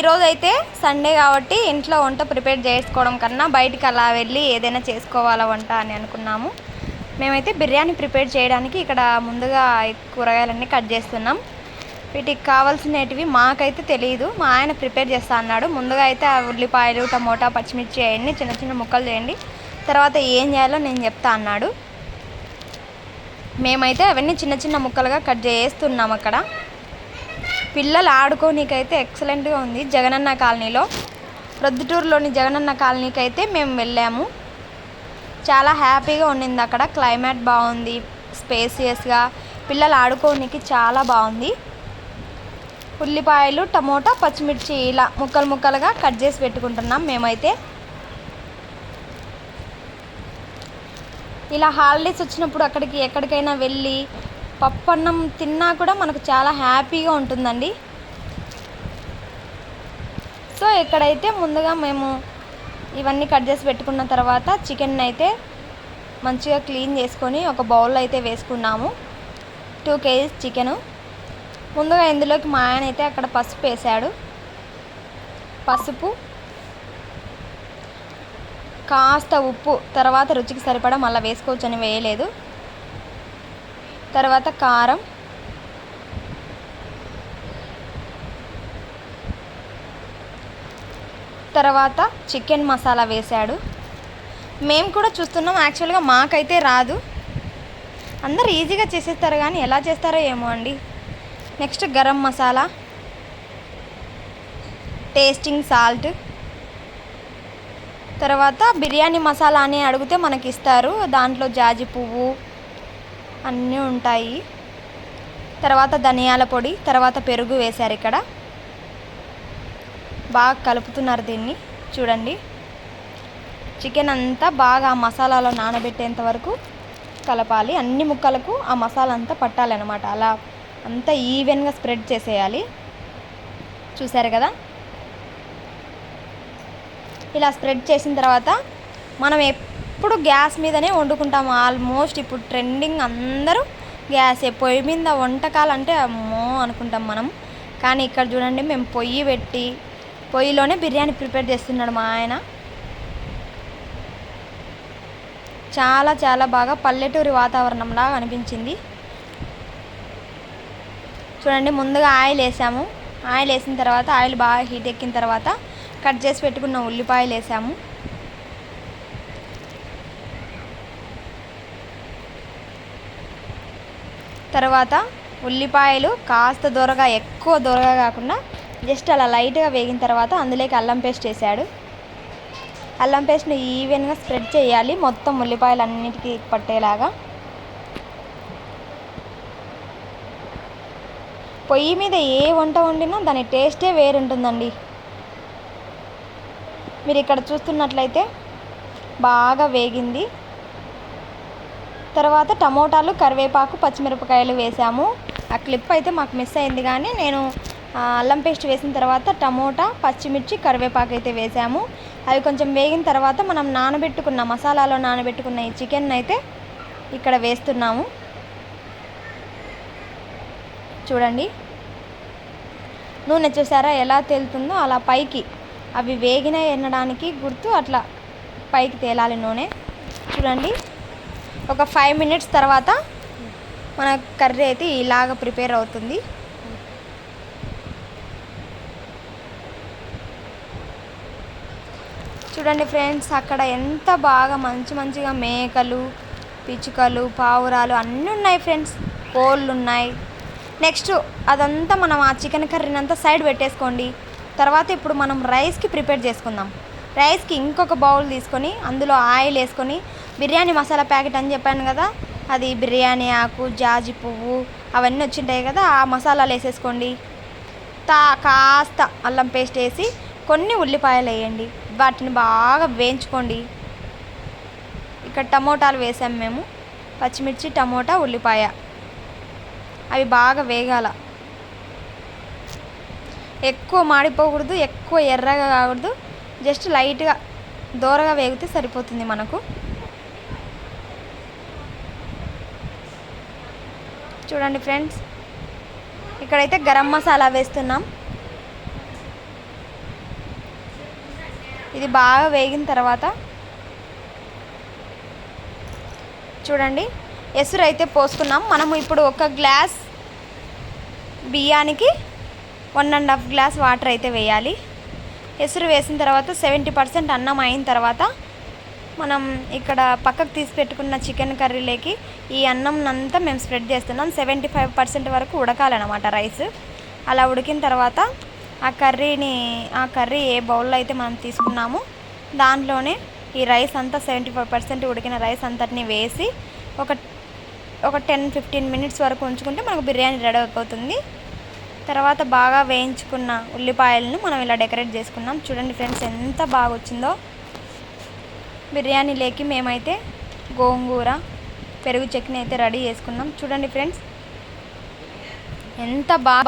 ఈరోజు అయితే సండే కాబట్టి ఇంట్లో వంట ప్రిపేర్ చేసుకోవడం కన్నా బయటికి అలా వెళ్ళి ఏదైనా చేసుకోవాలా వంట అని అనుకున్నాము. మేమైతే బిర్యానీ ప్రిపేర్ చేయడానికి ఇక్కడ ముందుగా కూరగాయలన్నీ కట్ చేస్తున్నాం. వీటికి కావాల్సినవి మాకైతే తెలియదు, మా ఆయన ప్రిపేర్ చేస్తా అన్నాడు. ముందుగా అయితే ఆ ఉల్లిపాయలు, టమోటా, పచ్చిమిర్చి అవన్నీ చిన్న చిన్న ముక్కలు చేయండి, తర్వాత ఏం చేయాలో నేను చెప్తా అన్నాడు. మేమైతే అవన్నీ చిన్న చిన్న ముక్కలుగా కట్ చేస్తున్నాం. అక్కడ పిల్లలు ఆడుకోనీకైతే ఎక్సలెంట్గా ఉంది. జగనన్న కాలనీలో, ప్రొద్దుటూరులోని జగనన్న కాలనీకి అయితే మేము వెళ్ళాము. చాలా హ్యాపీగా ఉండింది. అక్కడ క్లైమేట్ బాగుంది, స్పేసియస్గా, పిల్లలు ఆడుకోనికి చాలా బాగుంది. ఉల్లిపాయలు, టమోటా, పచ్చిమిర్చి ఇలా ముక్కలు ముక్కలుగా కట్ చేసి పెట్టుకుంటున్నాం. మేమైతే ఇలా హాలిడేస్ వచ్చినప్పుడు అక్కడికి ఎక్కడికైనా వెళ్ళి పప్పన్నం తిన్నా కూడా మనకు చాలా హ్యాపీగా ఉంటుందండి. సో ఇక్కడైతే ముందుగా మేము ఇవన్నీ కట్ చేసి పెట్టుకున్న తర్వాత చికెన్ అయితే మంచిగా క్లీన్ చేసుకొని ఒక బౌల్లో అయితే వేసుకున్నాము. 2 kgs చికెను. ముందుగా ఇందులోకి మా ఆయన అయితే అక్కడ పసుపు వేసాడు. పసుపు, కాస్త ఉప్పు, తర్వాత రుచికి సరిపడా మళ్ళీ వేసుకోవచ్చు అని వేయలేదు. తర్వాత కారం, తర్వాత చికెన్ మసాలా వేశాడు. మేము కూడా చూస్తున్నాం, యాక్చువల్గా మాకైతే రాదు, అందరూ ఈజీగా చేసేస్తారు కానీ ఎలా చేస్తారో ఏమో అండి. Next garam masala, tasting salt, తర్వాత బిర్యానీ మసాలా అని అడిగితే మనకి ఇస్తారు, దాంట్లో జాజి పువ్వు అన్నీ ఉంటాయి. తర్వాత ధనియాల పొడి, తర్వాత పెరుగు వేశారు. ఇక్కడ బాగా కలుపుతున్నారు దీన్ని. చూడండి, చికెన్ అంతా బాగా ఆ మసాలాలో నానబెట్టేంత వరకు కలపాలి. అన్ని ముక్కలకు ఆ మసాలా అంతా పట్టాలన్నమాట. అలా అంతా ఈవెన్గా స్ప్రెడ్ చేసేయాలి. చూసారు కదా, ఇలా స్ప్రెడ్ చేసిన తర్వాత మనం ఎప్పుడు గ్యాస్ మీదనే వండుకుంటాము. ఆల్మోస్ట్ ఇప్పుడు ట్రెండింగ్ అందరూ గ్యాస్, పొయ్యి మీద వంటకాలు అంటే అమ్మో అనుకుంటాం మనం. కానీ ఇక్కడ చూడండి, మేము పొయ్యి పెట్టి పొయ్యిలోనే బిర్యానీ ప్రిపేర్ చేస్తున్నాడు మా ఆయన. చాలా చాలా బాగా పల్లెటూరి వాతావరణంలాగా అనిపించింది. చూడండి, ముందుగా ఆయిల్ వేసాము. ఆయిల్ వేసిన తర్వాత ఆయిల్ బాగా హీట్ ఎక్కిన తర్వాత కట్ చేసి పెట్టుకున్న ఉల్లిపాయలు వేసాము. తర్వాత ఉల్లిపాయలు కాస్త దూరగా, ఎక్కువ దూరగా కాకుండా జస్ట్ అలా లైట్గా వేగిన తర్వాత అందులోకి అల్లం పేస్ట్ వేసాడు. అల్లం పేస్ట్ని ఈవెన్గా స్ప్రెడ్ చేయాలి మొత్తం ఉల్లిపాయలు అన్నిటికీ పట్టేలాగా. పొయ్యి మీద ఏ వంట వండినా దాని టేస్టే వేరుంటుందండి. మీరు ఇక్కడ చూస్తున్నట్లయితే బాగా వేగింది. తర్వాత టమోటాలు, కరివేపాకు, పచ్చిమిరపకాయలు వేసాము. ఆ క్లిప్ అయితే మాకు మిస్ అయింది, కానీ నేను అల్లం పేస్ట్ వేసిన తర్వాత టమోటా, పచ్చిమిర్చి, కరివేపాకు అయితే వేసాము. అవి కొంచెం వేగిన తర్వాత మనం నానబెట్టుకున్న మసాలాలో నానబెట్టుకున్న ఈ చికెన్ అయితే ఇక్కడ వేస్తున్నాము. చూడండి, నూనె చూసారా ఎలా తేలుతుందో, అలా పైకి అవి వేగినాయి ఎనడానికి గుర్తు అట్లా పైకి తేలాలి నూనె. చూడండి, ఒక 5 minutes తర్వాత మన కర్రీ అయితే ఇలాగ ప్రిపేర్ అవుతుంది. చూడండి ఫ్రెండ్స్, అక్కడ ఎంత బాగా మంచిగా మేకలు, పిచ్చుకలు, పావురాలు అన్నీ ఉన్నాయి ఫ్రెండ్స్, కోళ్ళు ఉన్నాయి. నెక్స్ట్ అదంతా మనం ఆ చికెన్ కర్రీని అంతా సైడ్ పెట్టేసుకోండి. తర్వాత ఇప్పుడు మనం రైస్కి ప్రిపేర్ చేసుకుందాం. రైస్కి ఇంకొక బౌల్ తీసుకొని అందులో ఆయిల్ వేసుకొని బిర్యానీ మసాలా ప్యాకెట్ అని చెప్పాను కదా, అది బిర్యానీ ఆకు, జాజి పువ్వు అవన్నీ వచ్చింటాయి కదా, ఆ మసాలాలు వేసేసుకోండి. కాస్త అల్లం పేస్ట్ వేసి కొన్ని ఉల్లిపాయలు వేయండి, వాటిని బాగా వేయించుకోండి. ఇక్కడ టమోటాలు వేసాము మేము, పచ్చిమిర్చి, టమోటా, ఉల్లిపాయ, అవి బాగా వేగాల. ఎక్కువ మాడిపోకూడదు, ఎక్కువ ఎర్రగా కాకూడదు, జస్ట్ లైట్గా దోరగా వేగితే సరిపోతుంది మనకు. చూడండి ఫ్రెండ్స్, ఇక్కడైతే గరం మసాలా వేస్తున్నాం. ఇది బాగా వేగిన తర్వాత చూడండి ఎసురు అయితే పోసుకున్నాం. మనము ఇప్పుడు ఒక గ్లాస్ బియ్యానికి 1.5 గ్లాస్ వాటర్ అయితే వేయాలి. ఎసురు వేసిన తర్వాత 70% అన్నం అయిన తర్వాత మనం ఇక్కడ పక్కకు తీసి పెట్టుకున్న చికెన్ కర్రీలోకి ఈ అన్నం అంతా మేము స్ప్రెడ్ చేస్తున్నాం. 75% వరకు ఉడకాలన్నమాట రైస్. అలా ఉడికిన తర్వాత ఆ కర్రీ ఏ బౌల్లో అయితే మనం తీసుకున్నామో దాంట్లోనే ఈ రైస్ అంతా 75% ఉడికిన రైస్ అంతటిని వేసి ఒక 10-15 మినిట్స్ వరకు ఉంచుకుంటే మనకు బిర్యానీ రెడీ అయిపోతుంది. తర్వాత బాగా వేయించుకున్న ఉల్లిపాయలను మనం ఇలా డెకరేట్ చేసుకున్నాం. చూడండి ఫ్రెండ్స్ ఎంత బాగా వచ్చిందో. బిర్యానీలోకి మేమైతే గోంగూర పెరుగు చట్నీ అయితే రెడీ చేసుకున్నాం. చూడండి ఫ్రెండ్స్ ఎంత బాగా